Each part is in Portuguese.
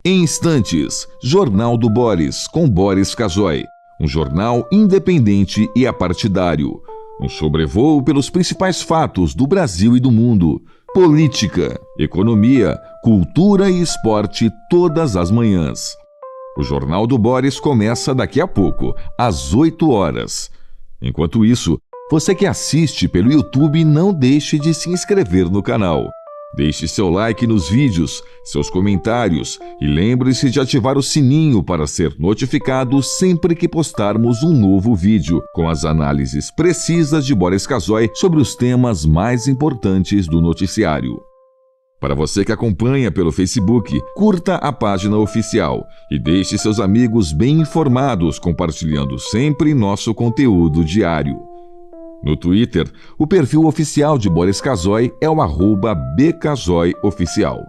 Em instantes, Jornal do Boris, com Boris Casoy. Um jornal independente e apartidário. Um sobrevoo pelos principais fatos do Brasil e do mundo. Política, economia, cultura e esporte todas as manhãs. O Jornal do Boris começa daqui a pouco, às 8 horas. Enquanto isso, você que assiste pelo YouTube, não deixe de se inscrever no canal. Deixe seu like nos vídeos, seus comentários e lembre-se de ativar o sininho para ser notificado sempre que postarmos um novo vídeo, com as análises precisas de Boris Casoy sobre os temas mais importantes do noticiário. Para você que acompanha pelo Facebook, curta a página oficial e deixe seus amigos bem informados, compartilhando sempre nosso conteúdo diário. No Twitter, o perfil oficial de Boris Casoy é o @bcasoyoficial.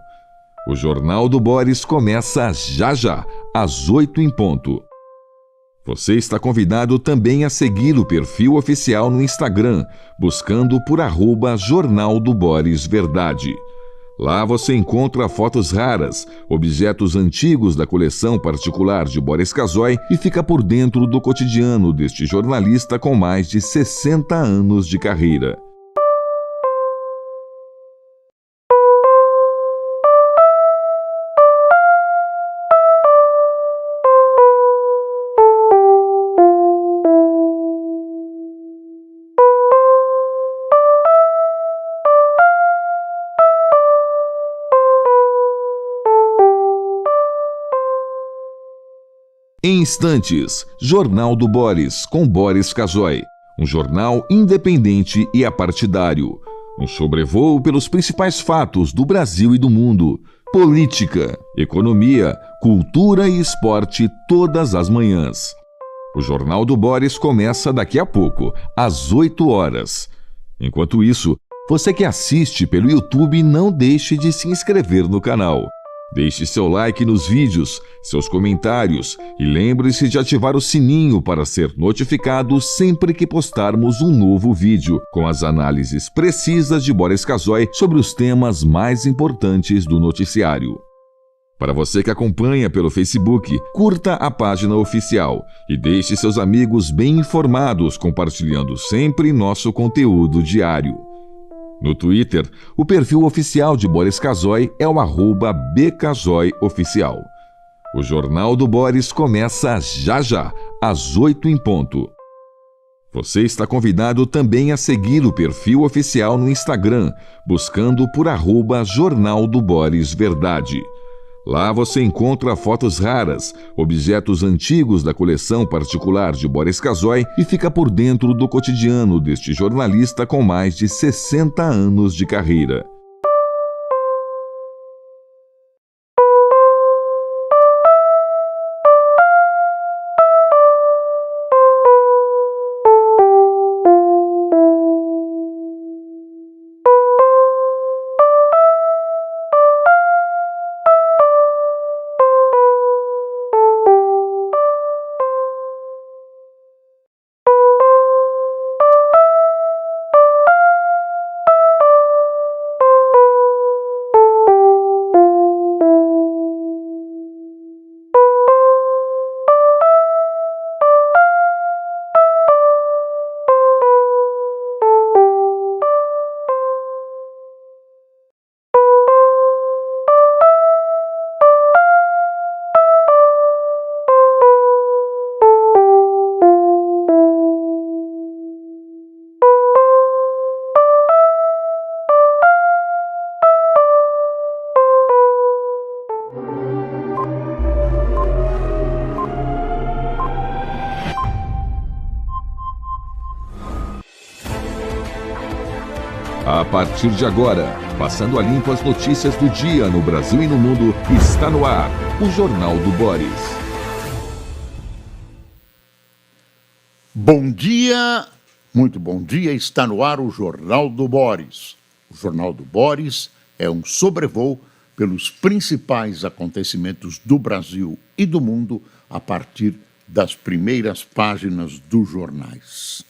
O Jornal do Boris começa já, às 8 em ponto. Você está convidado também a seguir o perfil oficial no Instagram, buscando por @Jornal do Boris Verdade. Lá você encontra fotos raras, objetos antigos da coleção particular de Boris Casoy e fica por dentro do cotidiano deste jornalista com mais de 60 anos de carreira. Em instantes, Jornal do Boris, com Boris Casoy. Um jornal independente e apartidário. Um sobrevoo pelos principais fatos do Brasil e do mundo. Política, economia, cultura e esporte todas as manhãs. O Jornal do Boris começa daqui a pouco, às 8 horas. Enquanto isso, você que assiste pelo YouTube, não deixe de se inscrever no canal. Deixe seu like nos vídeos, seus comentários e lembre-se de ativar o sininho para ser notificado sempre que postarmos um novo vídeo, com as análises precisas de Boris Casoy sobre os temas mais importantes do noticiário. Para você que acompanha pelo Facebook, curta a página oficial e deixe seus amigos bem informados, compartilhando sempre nosso conteúdo diário. No Twitter, o perfil oficial de Boris Casoy é o @bcasoyoficial. O Jornal do Boris começa já, às 8 em ponto. Você está convidado também a seguir o perfil oficial no Instagram, buscando por @Jornal do Boris Verdade. Lá você encontra fotos raras, objetos antigos da coleção particular de Boris Casoy e fica por dentro do cotidiano deste jornalista com mais de 60 anos de carreira. A partir de agora, passando a limpo as notícias do dia no Brasil e no mundo, está no ar o Jornal do Boris. Bom dia, muito bom dia, está no ar o Jornal do Boris. O Jornal do Boris é um sobrevoo pelos principais acontecimentos do Brasil e do mundo a partir das primeiras páginas dos jornais.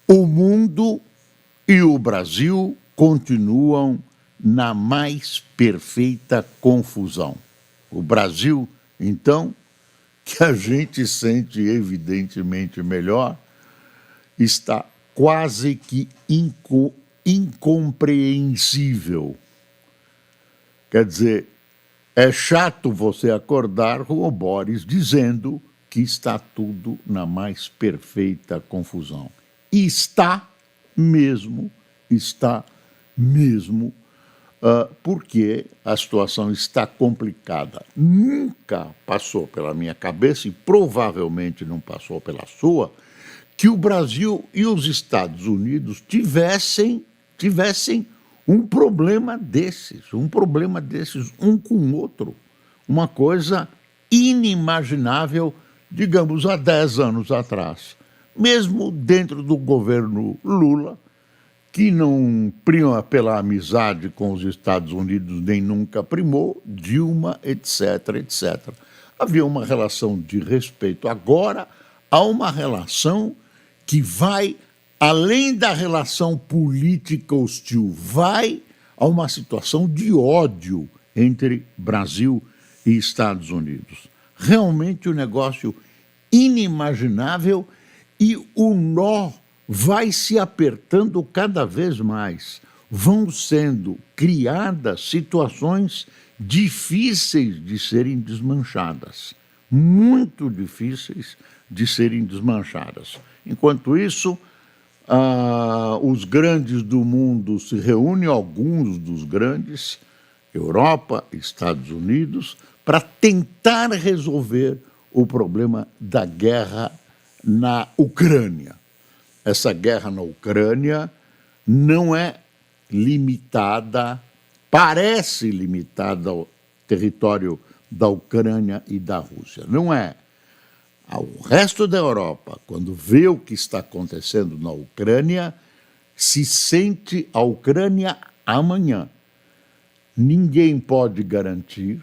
O mundo e o Brasil continuam na mais perfeita confusão. O Brasil, então, que a gente sente evidentemente melhor, está quase que incompreensível. Quer dizer, é chato você acordar com o Boris dizendo que está tudo na mais perfeita confusão. E está mesmo, porque a situação está complicada. Nunca passou pela minha cabeça, e provavelmente não passou pela sua, que o Brasil e os Estados Unidos tivessem um problema desses um com o outro. Uma coisa inimaginável, digamos, há 10 anos atrás. Mesmo dentro do governo Lula, que não prima pela amizade com os Estados Unidos, nem nunca primou, Dilma, etc., etc. Havia uma relação de respeito. Agora há uma relação que vai além da relação política hostil, vai a uma situação de ódio entre Brasil e Estados Unidos. Realmente um negócio inimaginável, e o nó vai se apertando cada vez mais. Vão sendo criadas situações difíceis de serem desmanchadas, muito difíceis de serem desmanchadas. Enquanto isso, os grandes do mundo se reúnem, alguns dos grandes, Europa, Estados Unidos, para tentar resolver o problema da guerra na Ucrânia. Essa guerra na Ucrânia não é limitada, parece limitada ao território da Ucrânia e da Rússia. Não é. O resto da Europa, quando vê o que está acontecendo na Ucrânia, se sente a Ucrânia amanhã. Ninguém pode garantir,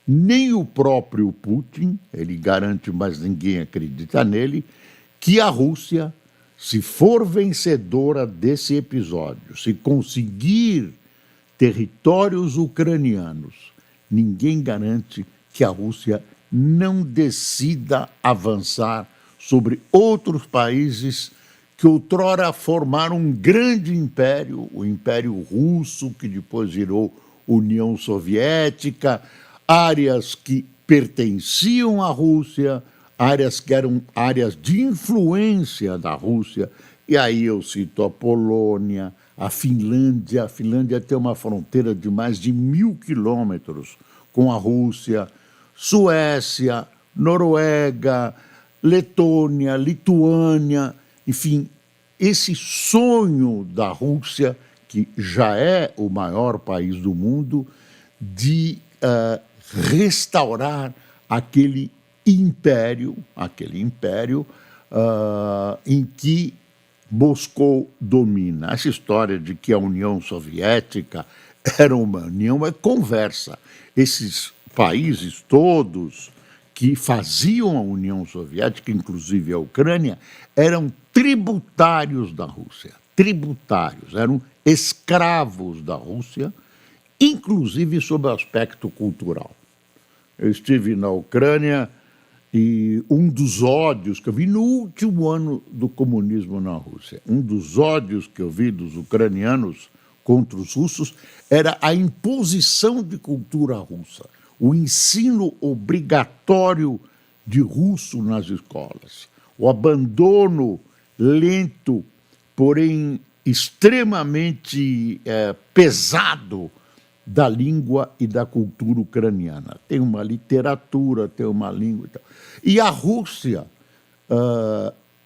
nem o próprio Putin, ele garante, mas ninguém acredita nele, que a Rússia, se for vencedora desse episódio, se conseguir territórios ucranianos, ninguém garante que a Rússia não decida avançar sobre outros países que outrora formaram um grande império, o Império Russo, que depois virou União Soviética, áreas que pertenciam à Rússia, áreas que eram áreas de influência da Rússia. E aí eu cito a Polônia, a Finlândia. A Finlândia tem uma fronteira de mais de 1.000 quilômetros com a Rússia, Suécia, Noruega, Letônia, Lituânia, enfim, esse sonho da Rússia, que já é o maior país do mundo, de restaurar aquele império em que Moscou domina. Essa história de que a União Soviética era uma união é conversa. Esses países todos que faziam a União Soviética, inclusive a Ucrânia, eram tributários da Rússia, eram escravos da Rússia, inclusive sob o aspecto cultural. Eu estive na Ucrânia e um dos ódios que eu vi no último ano do comunismo na Rússia, um dos ódios que eu vi dos ucranianos contra os russos era a imposição de cultura russa, o ensino obrigatório de russo nas escolas, o abandono lento, porém extremamente pesado da língua e da cultura ucraniana. Tem uma literatura, tem uma língua e tal. E a Rússia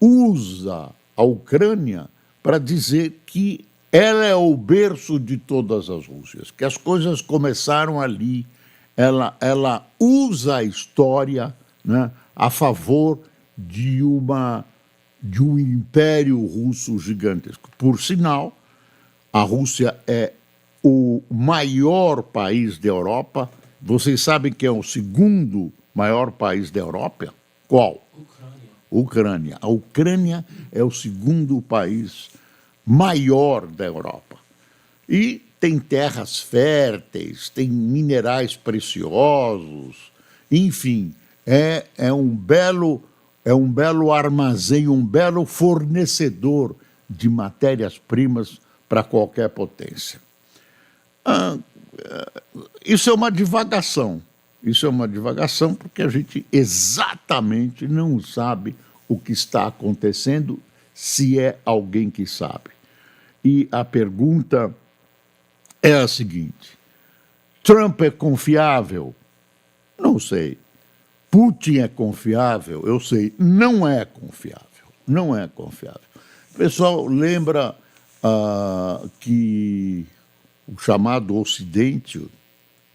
usa a Ucrânia para dizer que ela é o berço de todas as Rússias, que as coisas começaram ali. Ela usa a história, né, a favor de um império russo gigantesco. Por sinal, a Rússia é o maior país da Europa. Vocês sabem que é o segundo maior país da Europa? Qual? Ucrânia. A Ucrânia é o segundo país maior da Europa. E tem terras férteis, tem minerais preciosos, enfim, é um belo armazém, um belo fornecedor de matérias-primas para qualquer potência. Isso é uma divagação. Isso é uma divagação porque a gente exatamente não sabe o que está acontecendo, se é alguém que sabe. E a pergunta é a seguinte: Trump é confiável? Não sei. Putin é confiável? Eu sei. Não é confiável. Não é confiável. O pessoal lembra que o chamado Ocidente,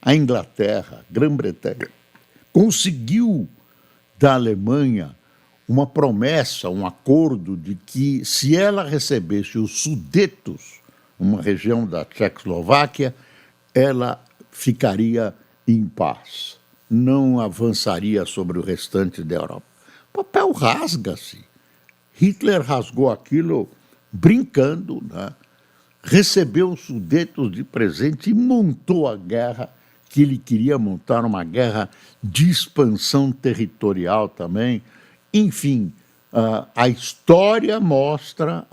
a Inglaterra, a Grã-Bretanha, conseguiu da Alemanha uma promessa, um acordo de que, se ela recebesse os Sudetos, uma região da Tchecoslováquia, ela ficaria em paz, não avançaria sobre o restante da Europa. O papel rasga-se. Hitler rasgou aquilo brincando, né? Recebeu os Sudetos de presente e montou a guerra que ele queria montar, uma guerra de expansão territorial também. Enfim, a história mostra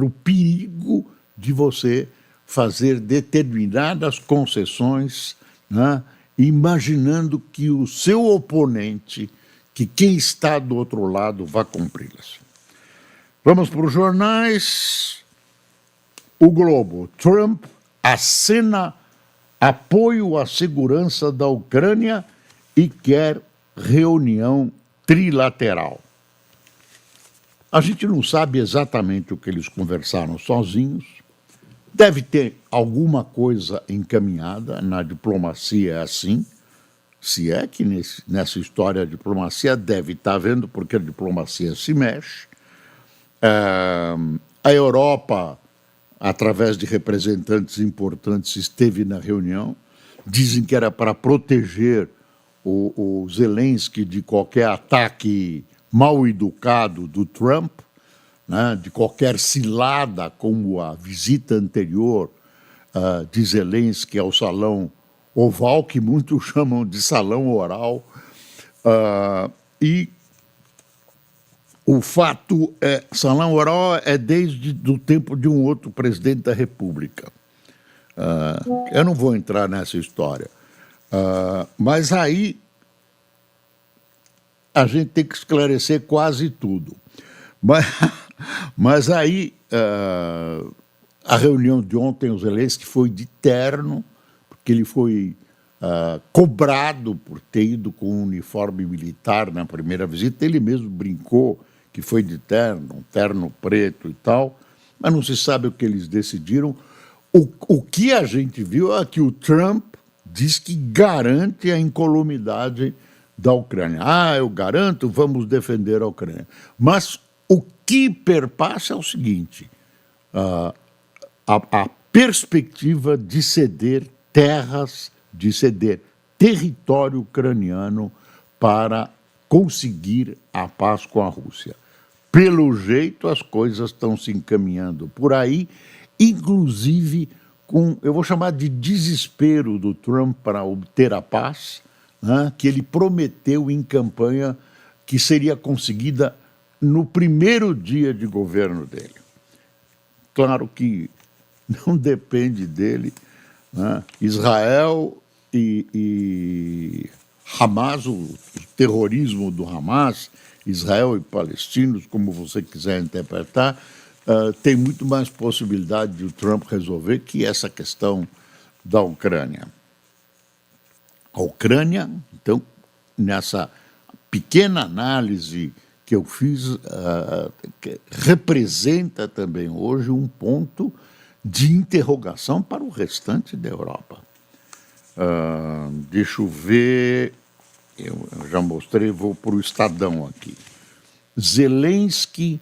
o perigo de você fazer determinadas concessões, né, imaginando que o seu oponente, que quem está do outro lado, vá cumpri-las. Vamos para os jornais. O Globo. Trump acena apoio à segurança da Ucrânia e quer reunião trilateral. A gente não sabe exatamente o que eles conversaram sozinhos. Deve ter alguma coisa encaminhada, na diplomacia é assim. Se é que nessa história a diplomacia deve estar vendo, porque a diplomacia se mexe. A Europa, através de representantes importantes, esteve na reunião. Dizem que era para proteger o Zelensky de qualquer ataque mal educado do Trump, né, de qualquer cilada, como a visita anterior de Zelensky ao Salão Oval, que muitos chamam de Salão Oral. E o fato é, Salão Oral é desde o tempo de um outro presidente da República. Eu não vou entrar nessa história. Mas aí a gente tem que esclarecer quase tudo. Mas aí a reunião de ontem, o Zelensky foi de terno, porque ele foi cobrado por ter ido com um uniforme militar na primeira visita. Ele mesmo brincou que foi de terno, um terno preto e tal, mas não se sabe o que eles decidiram. O que a gente viu é que o Trump diz que garante a incolumidade da Ucrânia. Eu garanto, vamos defender a Ucrânia. Mas o que perpassa é o seguinte: a perspectiva de ceder terras, de ceder território ucraniano para conseguir a paz com a Rússia. Pelo jeito, as coisas estão se encaminhando por aí, inclusive com, eu vou chamar de desespero do Trump para obter a paz, né, que ele prometeu em campanha que seria conseguida no primeiro dia de governo dele. Claro que não depende dele, né? Israel e Hamas, o terrorismo do Hamas, Israel e palestinos, como você quiser interpretar, tem muito mais possibilidade de o Trump resolver que essa questão da Ucrânia. A Ucrânia, então, nessa pequena análise que eu fiz, representa também hoje um ponto de interrogação para o restante da Europa. Deixa eu ver, eu já mostrei, vou para o Estadão aqui. Zelensky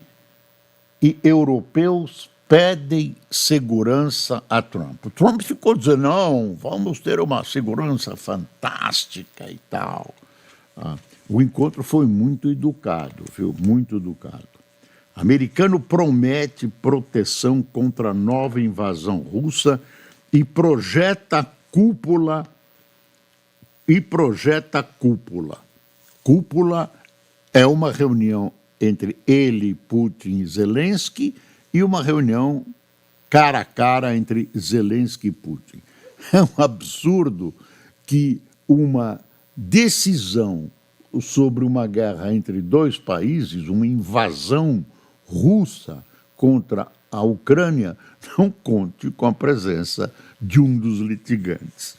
e europeus pedem segurança a Trump. O Trump ficou dizendo, não, vamos ter uma segurança fantástica e tal. O encontro foi muito educado, viu? Muito educado. Americano promete proteção contra a nova invasão russa e projeta cúpula. Cúpula é uma reunião entre ele, Putin e Zelensky, e uma reunião cara a cara entre Zelensky e Putin. É um absurdo que uma decisão sobre uma guerra entre dois países, uma invasão russa contra a Ucrânia, não conte com a presença de um dos litigantes.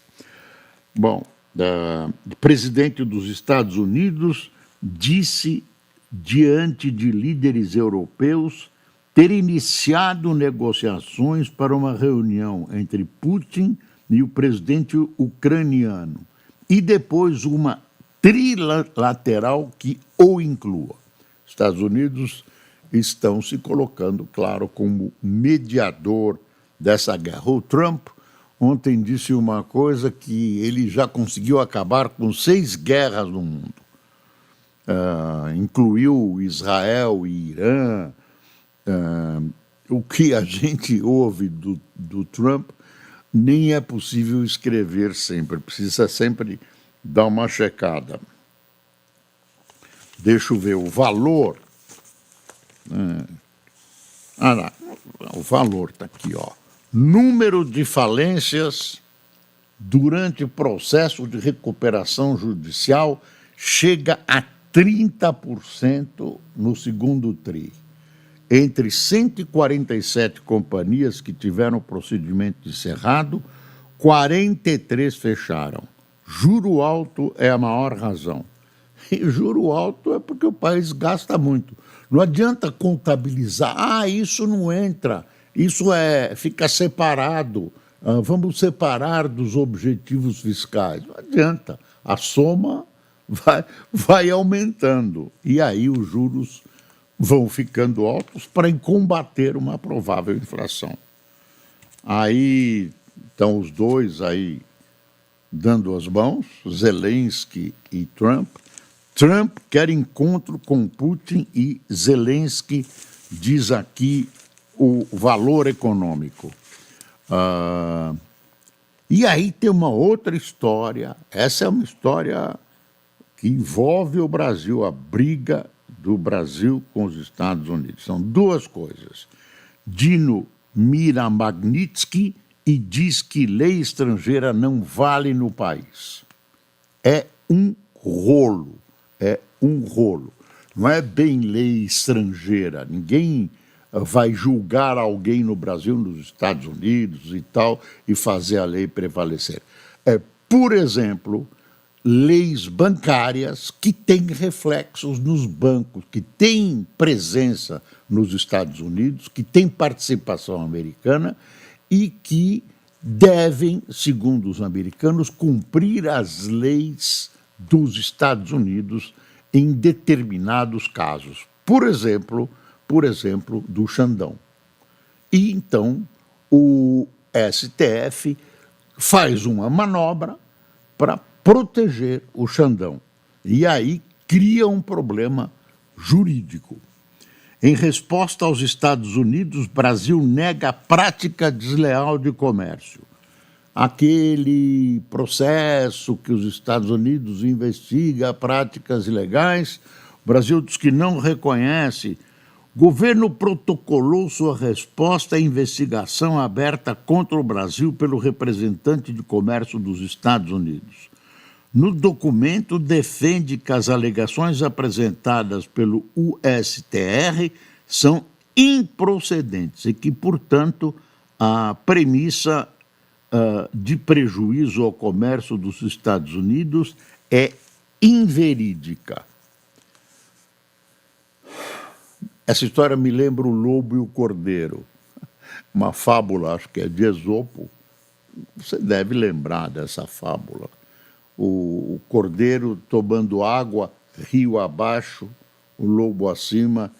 Bom, o presidente dos Estados Unidos disse, diante de líderes europeus, ter iniciado negociações para uma reunião entre Putin e o presidente ucraniano, e depois uma trilateral que o inclua. Estados Unidos estão se colocando, claro, como mediador dessa guerra. O Trump ontem disse uma coisa, que ele já conseguiu acabar com 6 guerras no mundo. Incluiu Israel e Irã. O que a gente ouve do Trump nem é possível escrever sempre, precisa sempre dar uma checada. Deixa eu ver o valor. O valor está aqui, ó. Número de falências durante o processo de recuperação judicial chega a 30% no segundo TRI. Entre 147 companhias que tiveram o procedimento encerrado, 43 fecharam. Juro alto é a maior razão. E juro alto é porque o país gasta muito. Não adianta contabilizar, isso não entra, isso fica separado, vamos separar dos objetivos fiscais. Não adianta, a soma vai aumentando. E aí os juros vão ficando altos para combater uma provável inflação. Aí estão os dois aí dando as mãos, Zelensky e Trump. Trump quer encontro com Putin e Zelensky diz aqui o valor econômico. E aí tem uma outra história, essa é uma história que envolve o Brasil, a briga do Brasil com os Estados Unidos. São duas coisas. Dino mira Magnitsky e diz que lei estrangeira não vale no país. É um rolo. Não é bem lei estrangeira. Ninguém vai julgar alguém no Brasil, nos Estados Unidos e tal, e fazer a lei prevalecer. Por exemplo, leis bancárias que têm reflexos nos bancos, que têm presença nos Estados Unidos, que têm participação americana e que devem, segundo os americanos, cumprir as leis dos Estados Unidos em determinados casos. Por exemplo, do Xandão. E então o STF faz uma manobra para proteger o Xandão. E aí cria um problema jurídico. Em resposta aos Estados Unidos, Brasil nega a prática desleal de comércio. Aquele processo que os Estados Unidos investiga práticas ilegais, o Brasil diz que não reconhece. O governo protocolou sua resposta à investigação aberta contra o Brasil pelo representante de comércio dos Estados Unidos. No documento, defende que as alegações apresentadas pelo USTR são improcedentes e que, portanto, a premissa de prejuízo ao comércio dos Estados Unidos é inverídica. Essa história me lembra o Lobo e o Cordeiro, uma fábula, acho que é de Esopo. Você deve lembrar dessa fábula. O cordeiro tomando água, rio abaixo, o lobo acima,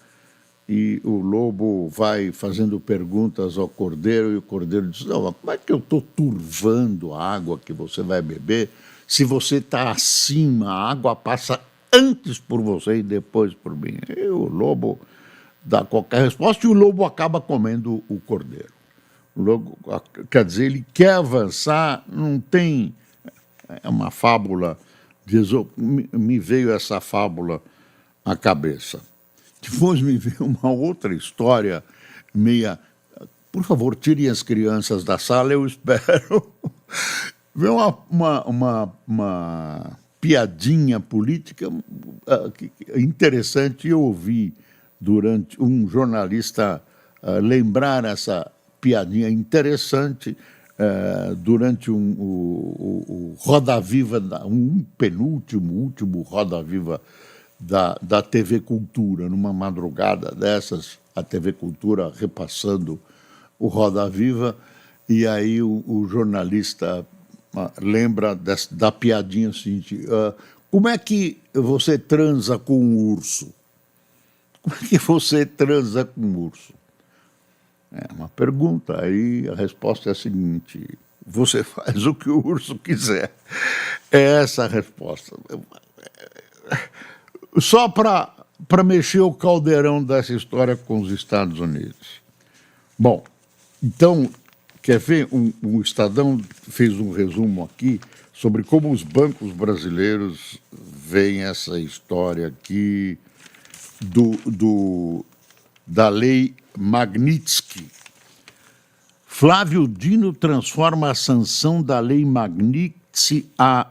e o lobo vai fazendo perguntas ao cordeiro, e o cordeiro diz: não, como é que eu estou turvando a água que você vai beber se você está acima, a água passa antes por você e depois por mim? E o lobo dar qualquer resposta e o lobo acaba comendo o cordeiro. O lobo, quer dizer, ele quer avançar, não tem... É uma fábula, me veio essa fábula à cabeça. Depois me veio uma outra história meia... Por favor, tirem as crianças da sala, eu espero. Veio uma piadinha política interessante. Eu ouvi durante um jornalista lembrar essa piadinha interessante durante o Roda Viva, último Roda Viva da TV Cultura. Numa madrugada dessas, a TV Cultura repassando o Roda Viva, e aí o jornalista lembra da piadinha seguinte: como é que você transa com um urso? Como é que você transa com um urso? É uma pergunta, aí a resposta é a seguinte: você faz o que o urso quiser. É essa a resposta. Só para mexer o caldeirão dessa história com os Estados Unidos. Bom, então, quer ver? O Estadão fez um resumo aqui sobre como os bancos brasileiros veem essa história aqui da lei Magnitsky. Flávio Dino transforma a sanção da lei Magnitsky a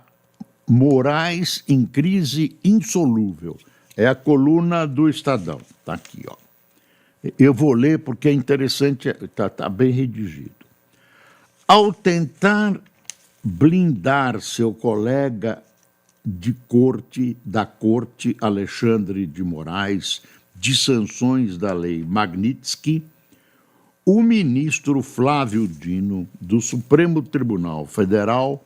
Moraes em crise insolúvel. É a coluna do Estadão. Está aqui, ó. Eu vou ler porque é interessante, está bem redigido. Ao tentar blindar seu colega da corte, Alexandre de Moraes, de sanções da lei Magnitsky, o ministro Flávio Dino, do Supremo Tribunal Federal,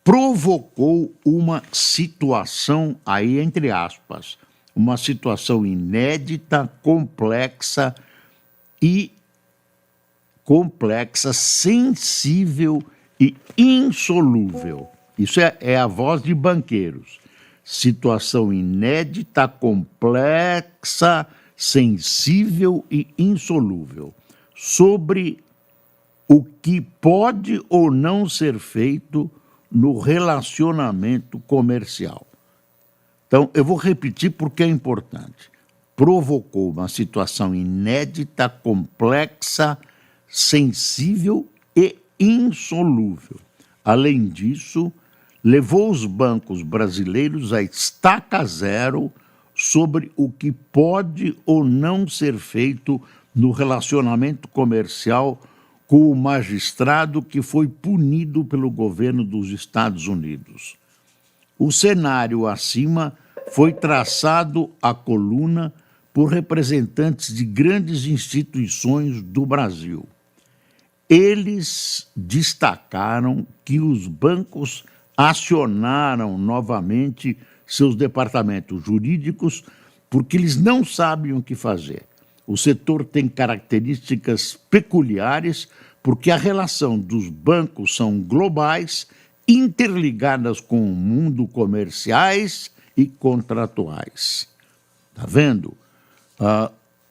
provocou uma situação, aí entre aspas, uma situação inédita, complexa, sensível e insolúvel. Isso é a voz de banqueiros. Situação inédita, complexa, sensível e insolúvel, sobre o que pode ou não ser feito no relacionamento comercial. Então, eu vou repetir porque é importante. Provocou uma situação inédita, complexa, sensível e insolúvel. Além disso, levou os bancos brasileiros a estaca zero sobre o que pode ou não ser feito no relacionamento comercial com o magistrado que foi punido pelo governo dos Estados Unidos. O cenário acima foi traçado à coluna por representantes de grandes instituições do Brasil. Eles destacaram que os bancos acionaram novamente seus departamentos jurídicos porque eles não sabem o que fazer. O setor tem características peculiares porque a relação dos bancos são globais, interligadas com o mundo comerciais e contratuais. Está vendo?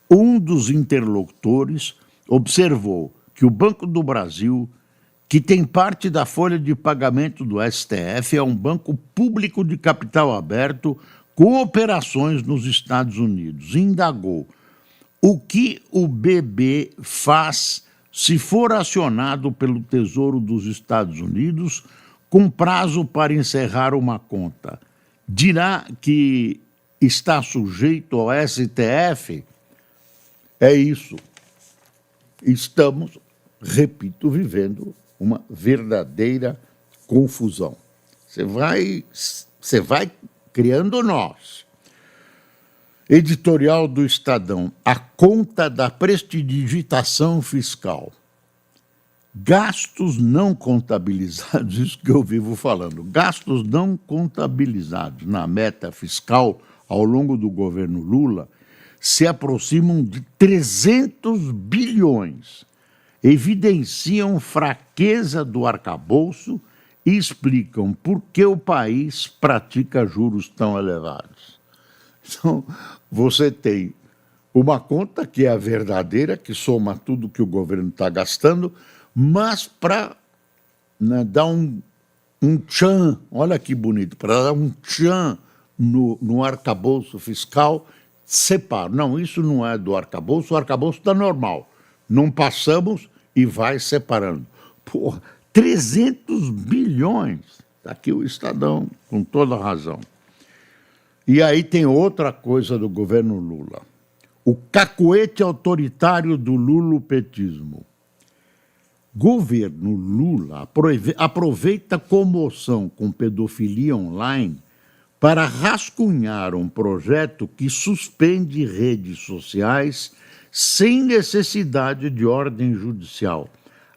Um dos interlocutores observou que o Banco do Brasil, que tem parte da folha de pagamento do STF, é um banco público de capital aberto com operações nos Estados Unidos. Indagou o que o BB faz se for acionado pelo Tesouro dos Estados Unidos com prazo para encerrar uma conta. Dirá que está sujeito ao STF? É isso. Estamos, repito, vivendo uma verdadeira confusão. Você vai criando nós. Editorial do Estadão: a conta da prestidigitação fiscal. Gastos não contabilizados, isso que eu vivo falando, gastos não contabilizados na meta fiscal ao longo do governo Lula se aproximam de 300 bilhões, evidenciam fraqueza do arcabouço e explicam por que o país pratica juros tão elevados. Então, você tem Uma conta que é a verdadeira, que soma tudo que o governo está gastando, mas para, né, dar um tchan, olha que bonito, para dar um tchan no arcabouço fiscal, separa. Não, isso não é do arcabouço, o arcabouço está normal. Não passamos e vai separando. Porra, 300 bilhões. Está aqui o Estadão, com toda a razão. E aí tem outra coisa do governo Lula. O cacoete autoritário do lulopetismo. Governo Lula aproveita comoção com pedofilia online para rascunhar um projeto que suspende redes sociais sem necessidade de ordem judicial,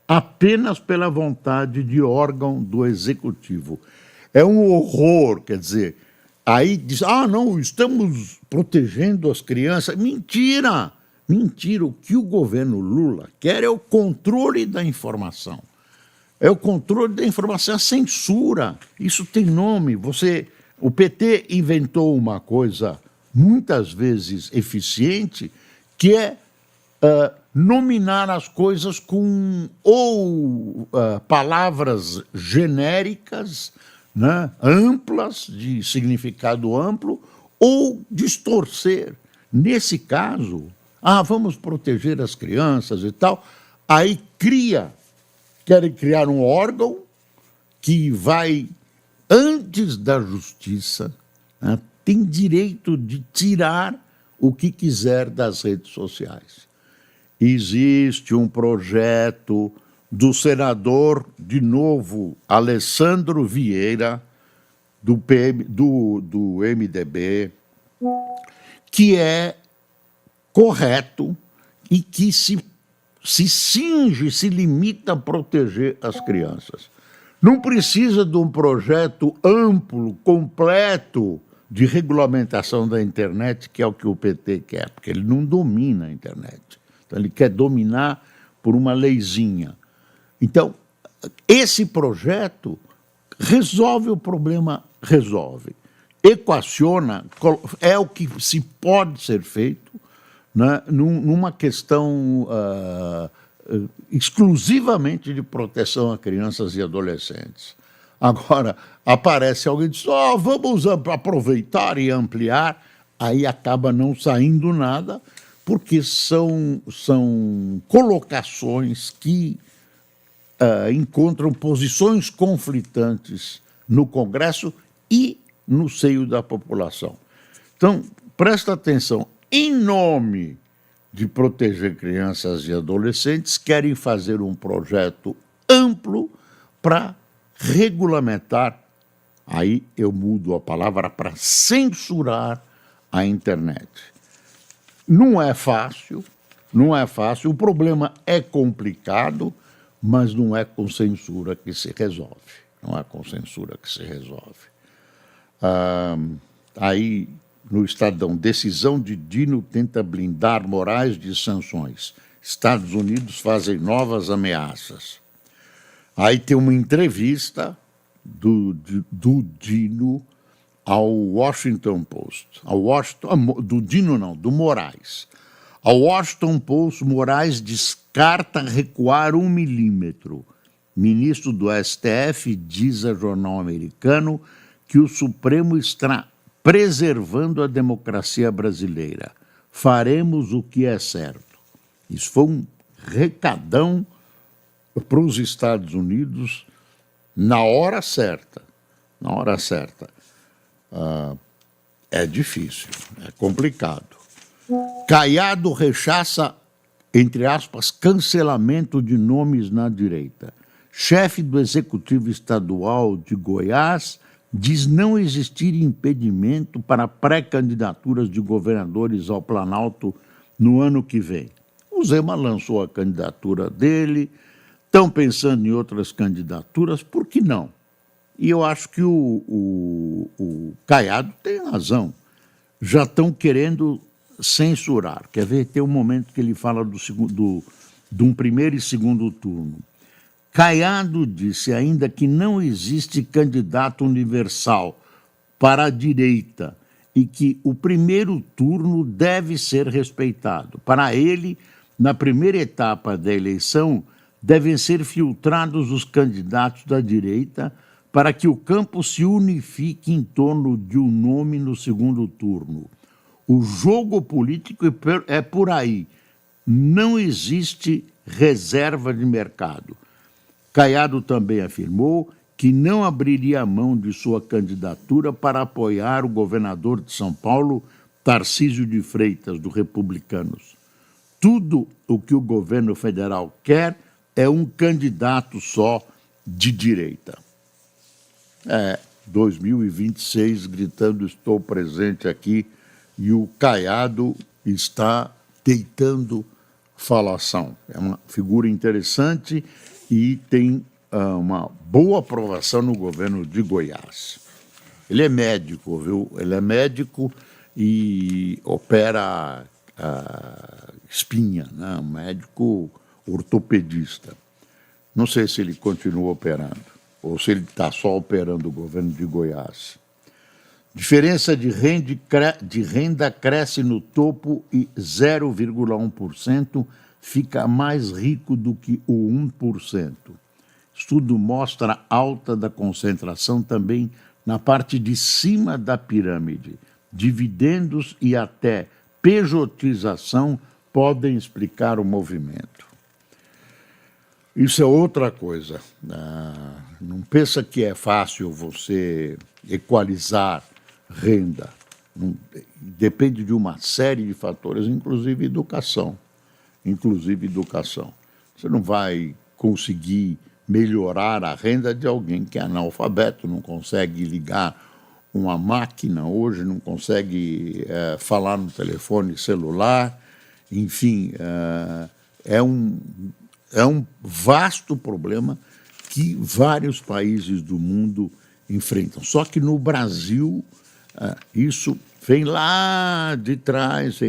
apenas pela vontade de órgão do executivo. É um horror, quer dizer, aí diz, não, estamos protegendo as crianças. Mentira! Mentira, o que o governo Lula quer é o controle da informação. É o controle da informação, a censura. Isso tem nome. O PT inventou uma coisa muitas vezes eficiente, que é nominar as coisas com palavras genéricas, né, amplas, de significado amplo, ou distorcer. Nesse caso, vamos proteger as crianças e tal, aí querem criar um órgão que vai, antes da justiça, né, tem direito de tirar o que quiser das redes sociais. Existe um projeto do senador, de novo, Alessandro Vieira, do MDB, que é correto e que se limita a proteger as crianças. Não precisa de um projeto amplo, completo, de regulamentação da internet, que é o que o PT quer, porque ele não domina a internet. Então, ele quer dominar por uma leizinha. Então, esse projeto resolve o problema, resolve. Equaciona, é o que se pode ser feito, né, numa questão exclusivamente de proteção a crianças e adolescentes. Agora, aparece alguém e diz, vamos aproveitar e ampliar, aí acaba não saindo nada, porque são colocações que encontram posições conflitantes no Congresso e no seio da população. Então, presta atenção, em nome de proteger crianças e adolescentes, querem fazer um projeto amplo para regulamentar, aí eu mudo a palavra para censurar a internet. Não é fácil, o problema é complicado, mas não é com censura que se resolve. Aí, no Estadão, decisão de Dino tenta blindar Moraes de sanções. Estados Unidos fazem novas ameaças. Aí tem uma entrevista do Dino ao Washington Post. Do Moraes. Ao Washington Post, Moraes descarta recuar 1 milímetro. Ministro do STF diz a jornal americano que o Supremo está preservando a democracia brasileira. Faremos o que é certo. Isso foi um recadão para os Estados Unidos na hora certa. É difícil, é complicado. Caiado rechaça, entre aspas, cancelamento de nomes na direita. Chefe do Executivo Estadual de Goiás diz não existir impedimento para pré-candidaturas de governadores ao Planalto no ano que vem. O Zema lançou a candidatura dele, estão pensando em outras candidaturas, por que não? E eu acho que o Caiado tem razão. Já estão querendo censurar. Quer ver? Tem um momento que ele fala de um primeiro e segundo turno. Caiado disse ainda que não existe candidato universal para a direita e que o primeiro turno deve ser respeitado. Para ele, na primeira etapa da eleição, devem ser filtrados os candidatos da direita para que o campo se unifique em torno de um nome no segundo turno. O jogo político é por aí. Não existe reserva de mercado. Caiado também afirmou que não abriria mão de sua candidatura para apoiar o governador de São Paulo, Tarcísio de Freitas, do Republicanos. Tudo o que o governo federal quer é um candidato só de direita. 2026 gritando estou presente aqui e o Caiado está deitando falação. É uma figura interessante e tem uma boa aprovação no governo de Goiás. Ele é médico, viu? Ele é médico e opera espinha, né? Um médico ortopedista. Não sei se ele continua operando ou se ele está só operando o governo de Goiás. Diferença de renda cresce no topo e 0,1% fica mais rico do que o 1%. Estudo mostra alta da concentração também na parte de cima da pirâmide. Dividendos e até pejotização podem explicar o movimento. Isso é outra coisa. Não pensa que é fácil você equalizar renda. Depende de uma série de fatores, inclusive educação. Você não vai conseguir melhorar a renda de alguém que é analfabeto, não consegue ligar uma máquina hoje, não consegue falar no telefone celular, enfim, é um vasto problema que vários países do mundo enfrentam. Só que no Brasil, isso vem lá de trás,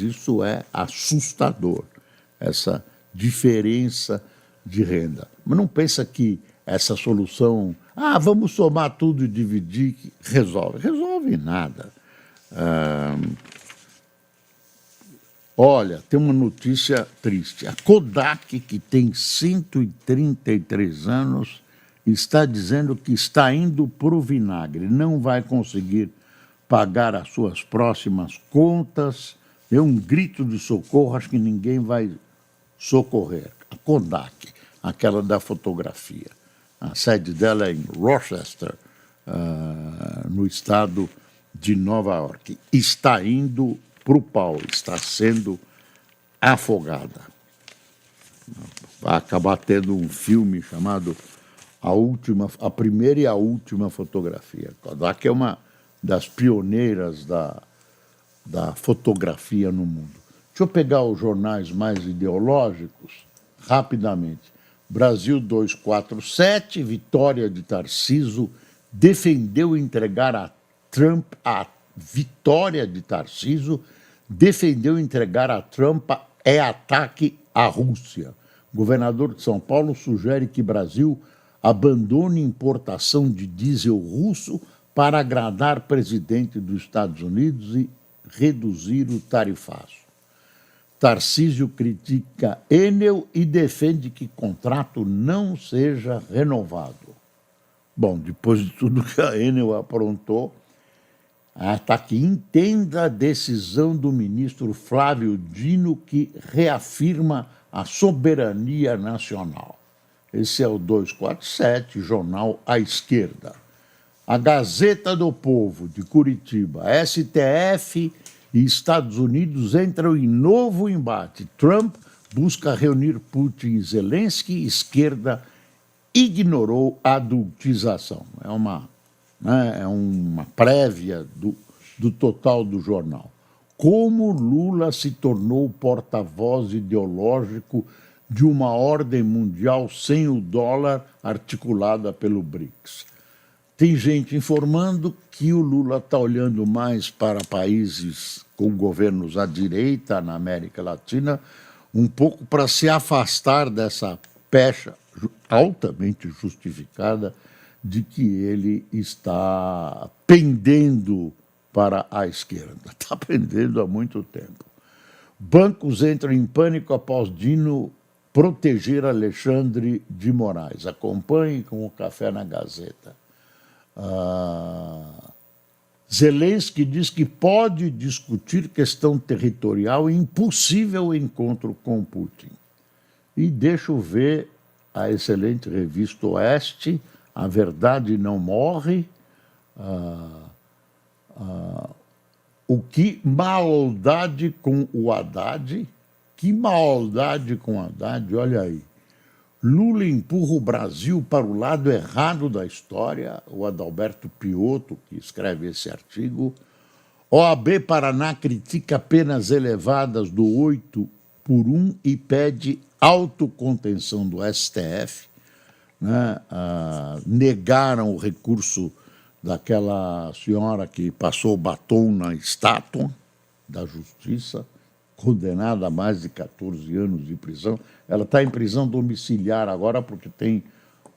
isso é assustador, essa diferença de renda. Mas não pensa que essa solução, vamos somar tudo e dividir, resolve nada. Olha, tem uma notícia triste. A Kodak, que tem 133 anos, está dizendo que está indo para o vinagre, não vai conseguir pagar as suas próximas contas. Deu um grito de socorro, acho que ninguém vai socorrer. A Kodak, aquela da fotografia. A sede dela é em Rochester, no estado de Nova York. Está indo para o pau, está sendo afogada. Vai acabar tendo um filme chamado A Primeira e a Última Fotografia. Kodak é uma das pioneiras da fotografia no mundo. Deixa eu pegar os jornais mais ideológicos rapidamente. Brasil 247, vitória de Tarcísio, defendeu entregar a Trump a vitória de Tarcísio, defendeu entregar a Trump é ataque à Rússia. O governador de São Paulo sugere que Brasil abandone importação de diesel russo para agradar presidente dos Estados Unidos e reduzir o tarifaço. Tarcísio critica Enel e defende que contrato não seja renovado. Bom, depois de tudo que a Enel aprontou, está aqui, entenda a decisão do ministro Flávio Dino que reafirma a soberania nacional. Esse é o 247, jornal à esquerda. A Gazeta do Povo, de Curitiba, STF e Estados Unidos entram em novo embate. Trump busca reunir Putin e Zelensky, esquerda ignorou a adultização. É uma prévia do total do jornal. Como Lula se tornou porta-voz ideológico de uma ordem mundial sem o dólar articulada pelo BRICS. Tem gente informando que o Lula está olhando mais para países com governos à direita na América Latina, um pouco para se afastar dessa pecha altamente justificada de que ele está pendendo para a esquerda. Está pendendo há muito tempo. Bancos entram em pânico após Dino proteger Alexandre de Moraes. Acompanhe com o Café na Gazeta. Zelensky diz que pode discutir questão territorial e impossível encontro com Putin. E deixa eu ver a excelente revista Oeste, A Verdade Não Morre, o que maldade com o Haddad, que maldade com o Haddad, olha aí. Lula empurra o Brasil para o lado errado da história, o Adalberto Piotto, que escreve esse artigo. OAB Paraná critica penas elevadas do 8-1 e pede autocontenção do STF. Né? Negaram o recurso daquela senhora que passou o batom na estátua da Justiça, condenada a mais de 14 anos de prisão. Ela está em prisão domiciliar agora porque tem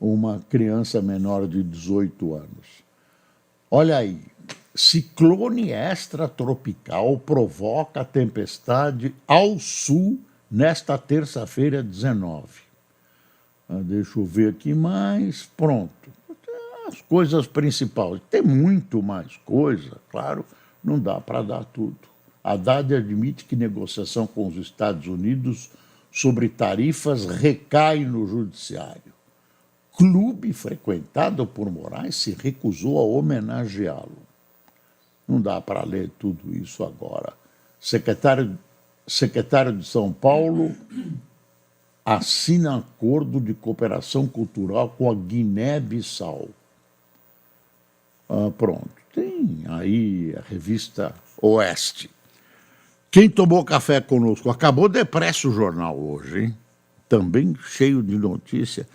uma criança menor de 18 anos. Olha aí, ciclone extratropical provoca tempestade ao sul nesta terça-feira, 19. Deixa eu ver aqui mais. Pronto. As coisas principais. Tem muito mais coisa, claro, não dá para dar tudo. Haddad admite que negociação com os Estados Unidos sobre tarifas recai no judiciário. Clube frequentado por Moraes se recusou a homenageá-lo. Não dá para ler tudo isso agora. Secretário de São Paulo assina acordo de cooperação cultural com a Guiné-Bissau. Pronto, tem aí a revista Oeste. Quem tomou café conosco? Acabou depressa o jornal hoje, hein? Também cheio de notícia.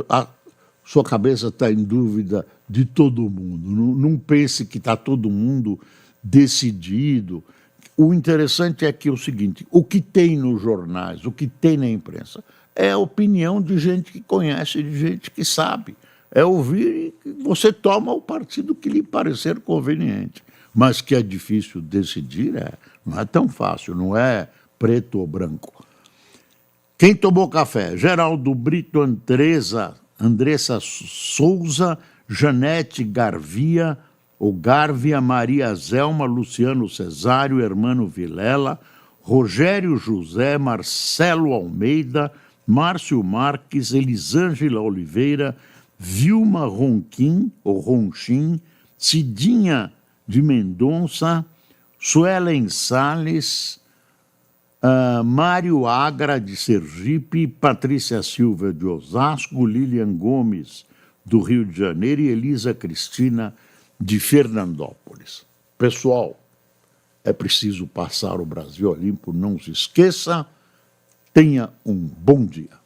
A sua cabeça está em dúvida de todo mundo. Não pense que está todo mundo decidido. O interessante é que é o seguinte, o que tem nos jornais, o que tem na imprensa, é a opinião de gente que conhece, de gente que sabe. É ouvir e você toma o partido que lhe parecer conveniente. Mas que é difícil decidir, não é tão fácil, não é preto ou branco. Quem tomou café? Geraldo Brito, Andressa Souza, Janete Garvia, Maria Zelma, Luciano Cesário, Hermano Vilela, Rogério José, Marcelo Almeida, Márcio Marques, Elisângela Oliveira, Vilma Ronquim, ou Ronchim, Cidinha de Mendonça, Suelen Salles, Mário Agra, de Sergipe, Patrícia Silva, de Osasco, Lilian Gomes, do Rio de Janeiro, e Elisa Cristina, de Fernandópolis. Pessoal, é preciso passar o Brasil a limpo, não se esqueça. Tenha um bom dia.